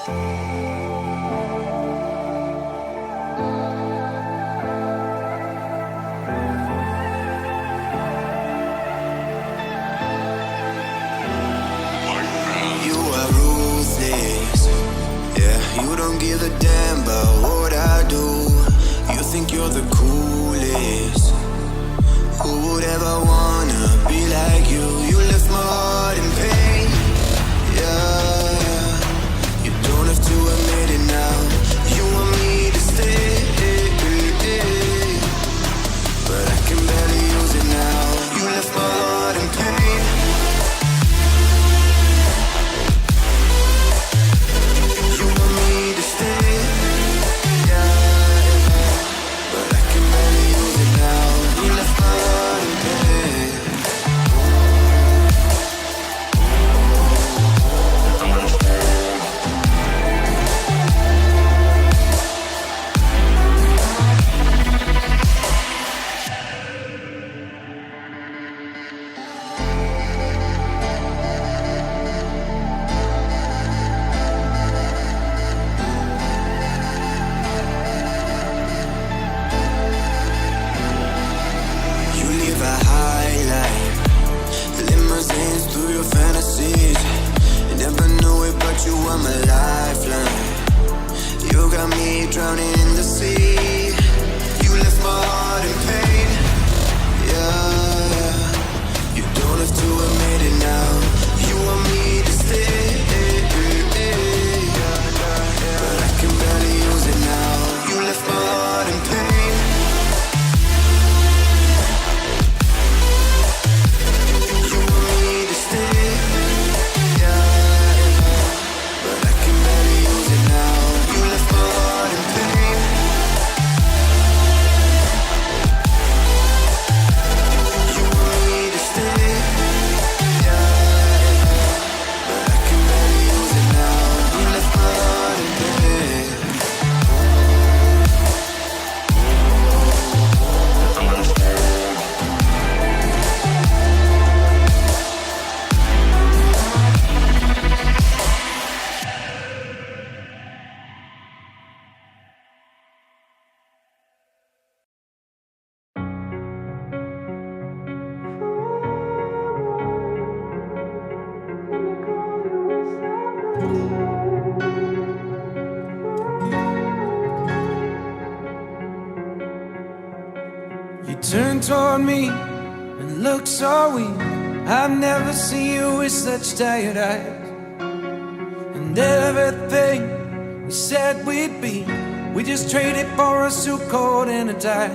You are ruthless, yeah, you don't give a damn about what I do. You think you're the coolest. Who would ever wanna be like you? You left my heart in pain, yeah. You don't have to admit it now. You want me to stay, but I can barely use it now. You left my heart in pain. You want me to stay, yeah, but I can barely use it now. You left my heart in pain. You live a high life, limousines through your fantasies. You never knew it, but you are my lifeline. You got me drowning in the sea. You left my heart in pain, yeah. You don't have to admit it now. You want me to stay, but I can barely use it now. You left my heart in pain. You want me to stay, yeah, but I can barely use it now. You left my heart in pain. You want me to stay, yeah, but I can barely use it now. You left my heart in pain. You turn toward me and look so weak. I've never seen you with such tired eyes. And everything we said we'd be, we just traded for a suit coat and a tie.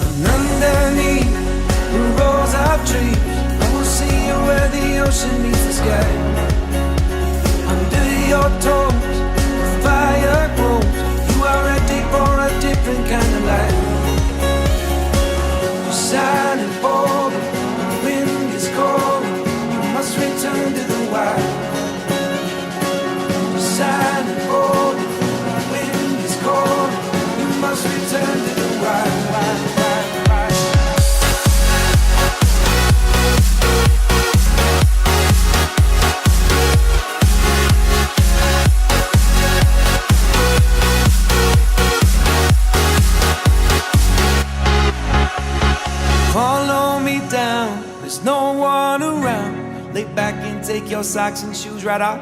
And underneath the rows of trees, I will see you where the ocean meets the sky. Under your toes, the fire grows. You are ready for a different kind of life. You're silent, bold, the wind is cold. You must return to the wild. You're silent, bold, the wind is cold. You must return to the wild. Follow me down, there's no one around. Lay back and take your socks and shoes right off.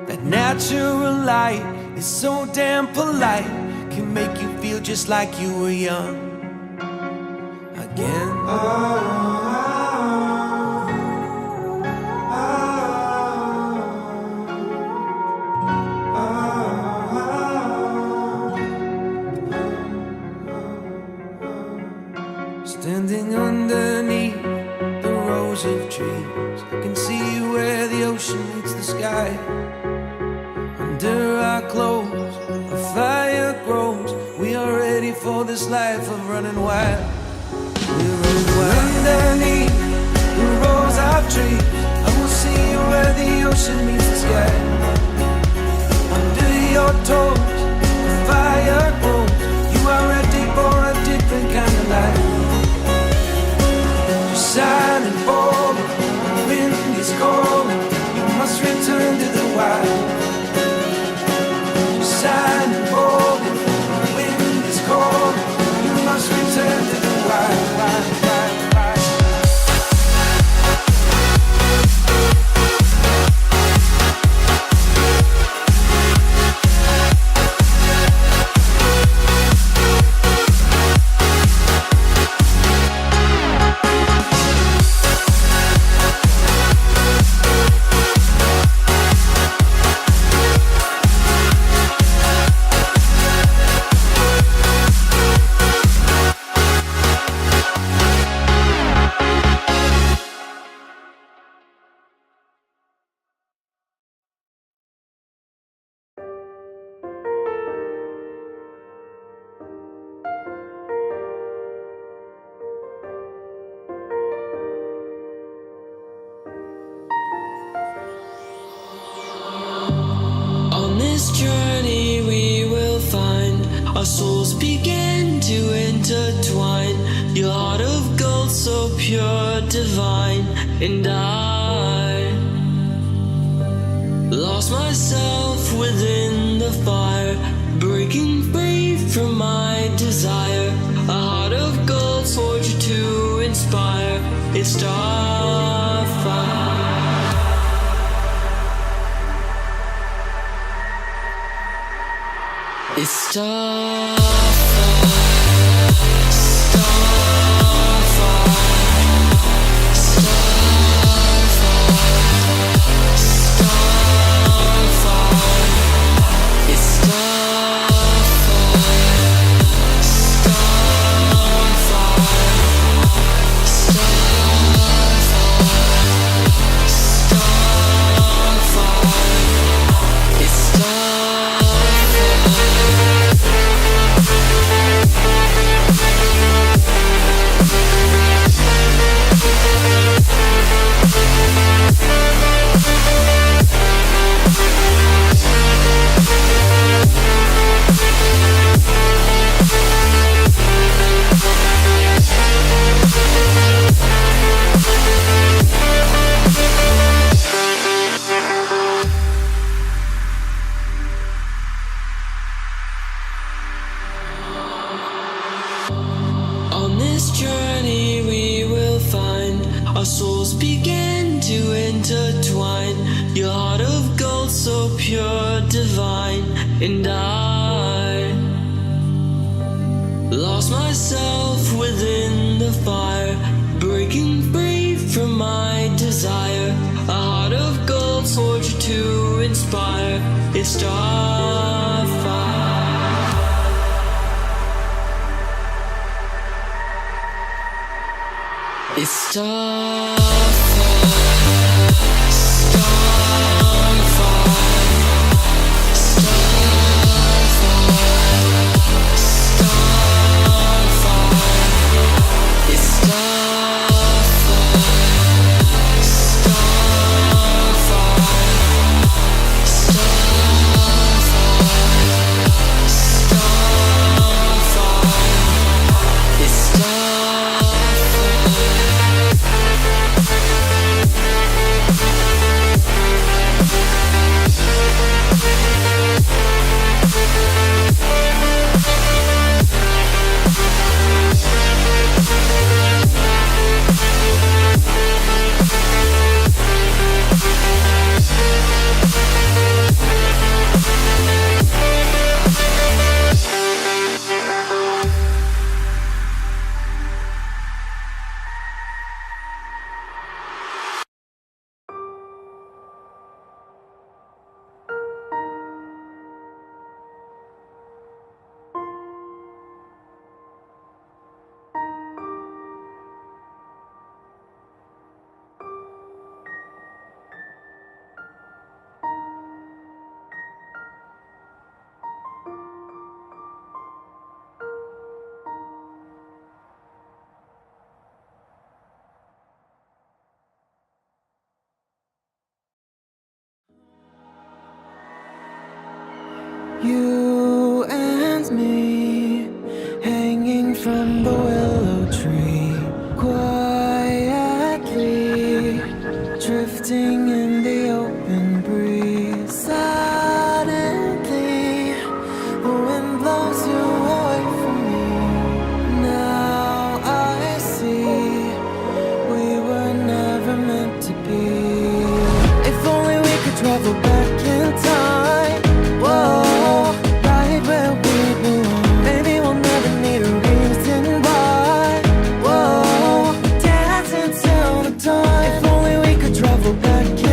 That natural light is so damn polite, can make you feel just like you were young again. Standing underneath the rows of trees, I can see where the ocean meets the sky. Under our clothes, a fire grows. We are ready for this life of running wild. We're running wild. Underneath the rows of trees, I will see you where the ocean meets the sky. Under your toes, the fire grows. You are ready for a different kind of life. Your heart of gold, so pure, divine. And I lost myself within the fire, breaking free from my desire. A heart of gold, forged to inspire. It's starfire. It's starfire. On this journey we will find our souls begin to intertwine. Your heart of gold, so pure, divine. And I lost myself within the fire, breaking free from my desire. A heart of gold, forged to inspire. It's starfire. It's starfire, starfire, starfire, it's starfire, starfire, it's You and me, hanging from the willow tree, quietly drifting in the open breeze. Suddenly, the wind blows you away from me. Now I see we were never meant to be. If only we could travel back in time. Whoa. Back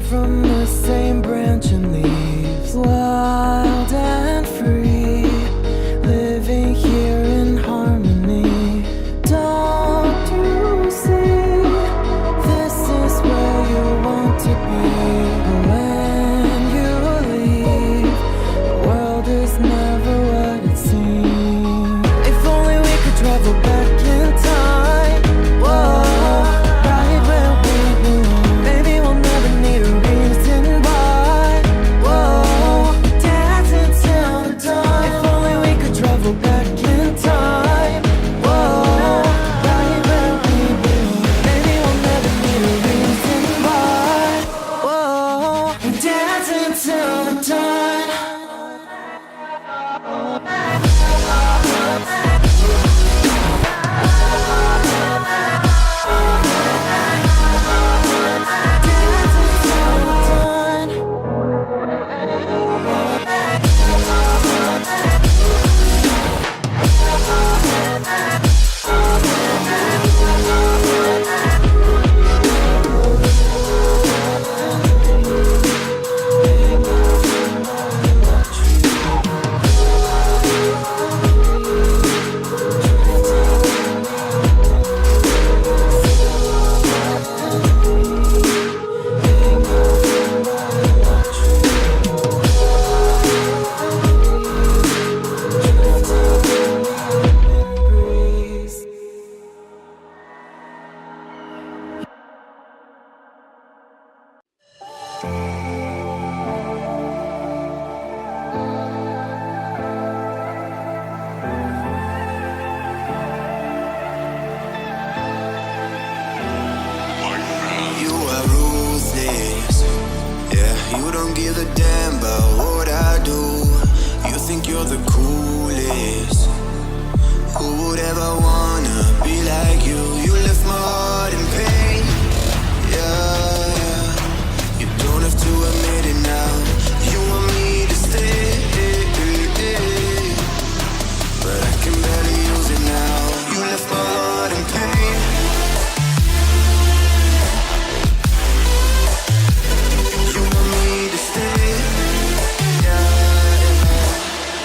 from the same branch and leaves, wild and free, living here in harmony. Don't you see, this is where you want to be. When you leave, the world is never what it seems. If only we could travel back in time, whoa, right where we belong. Maybe we'll never need a reason why, whoa, dancing till the dawn. If only we could travel back in time, whoa, right where we belong. Maybe we'll never need a reason why, whoa, dancing till the dawn. You are ruthless, yeah, you don't give a damn about what I do. You think you're the coolest. Who would ever wanna be like you? You left my heart in pain, yeah, yeah. You don't have to admit it now. You want me to stay, but I can barely use it now. You left my heart in pain. You want me to stay, yeah,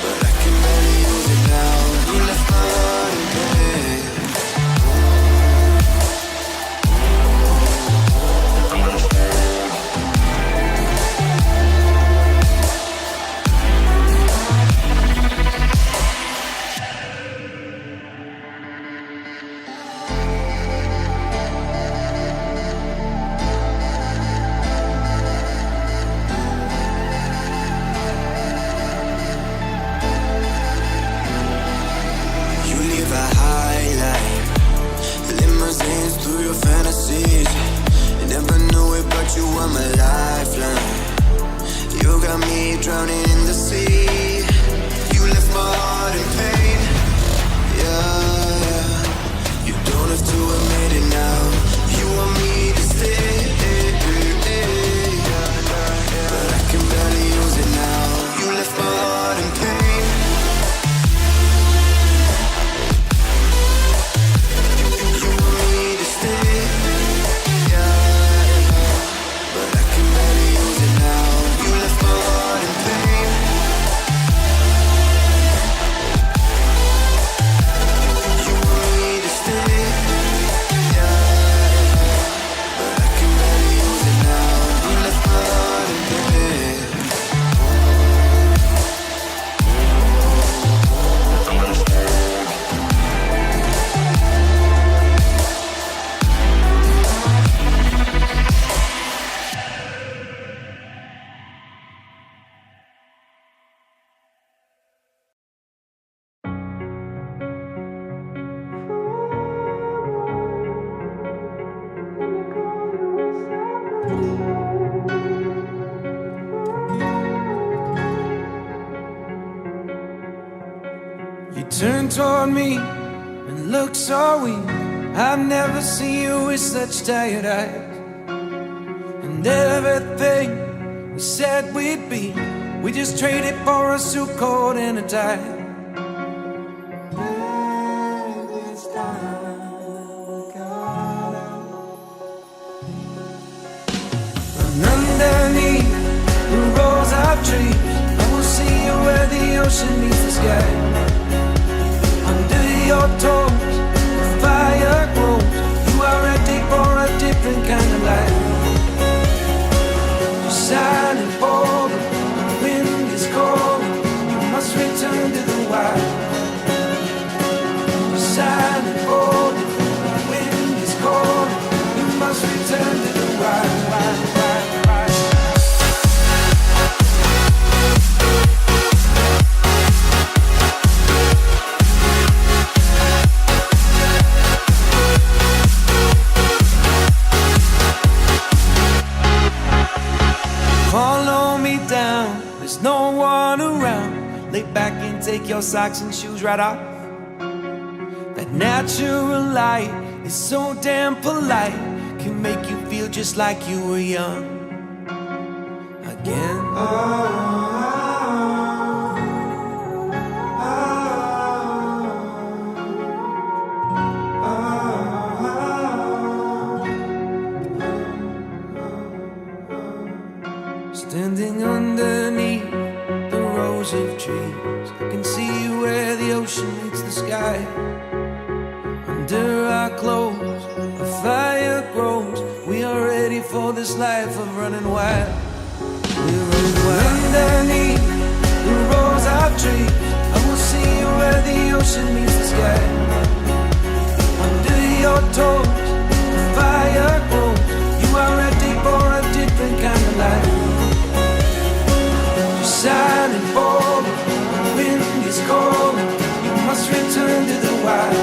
but I can barely use it now. You left my heart in pain. You live a high life, limousines through your fantasies. I never knew it, but you are my lifeline. You got me drowning in the sea. You left my heart in pain, yeah, yeah. You don't have to admit it now. You want me to stay, but I can barely use it now. You left my heart in pain. You want me to stay, yeah, but I can barely use it now. You left my heart in pain. You want me to stay, yeah, but I can barely use it now. You left my heart in pain. You turn toward me and look so weak. I've never seen you with such tired eyes. And everything we said we'd be, we just traded for a suit coat and a tie. And under ocean meets the sky. Under your toes, the fire grows. You are ready for a different kind of life. You're shining bold, the wind is cold. You must return to the wild. You're shining bold, the wind is cold. You must return to the wild. Follow me down, there's no one around. Lay back and take your socks and shoes right off. That natural light is so damn polite, can make you feel just like you were young again. Standing underneath the rows of trees, I can see where the ocean meets the sky. Under our clothes, a fire grows. We are ready for this life of running wild. We're running wild. Underneath the rows of trees, I will see where the ocean meets the sky. Under your toes, the fire grows. You are ready for a different kind of life. Shining bold, the wind is cold. You must return to the wild.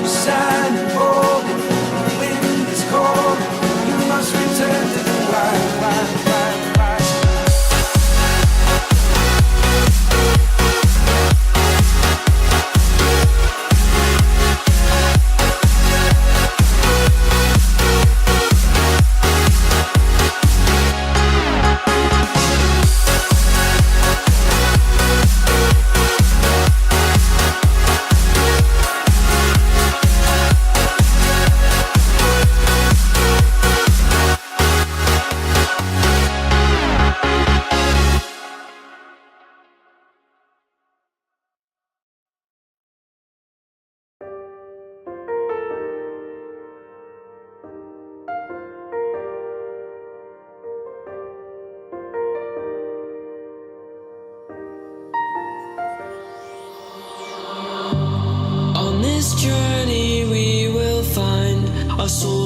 Shining bold, the wind is cold. You must return to the wild. On this journey we will find our soul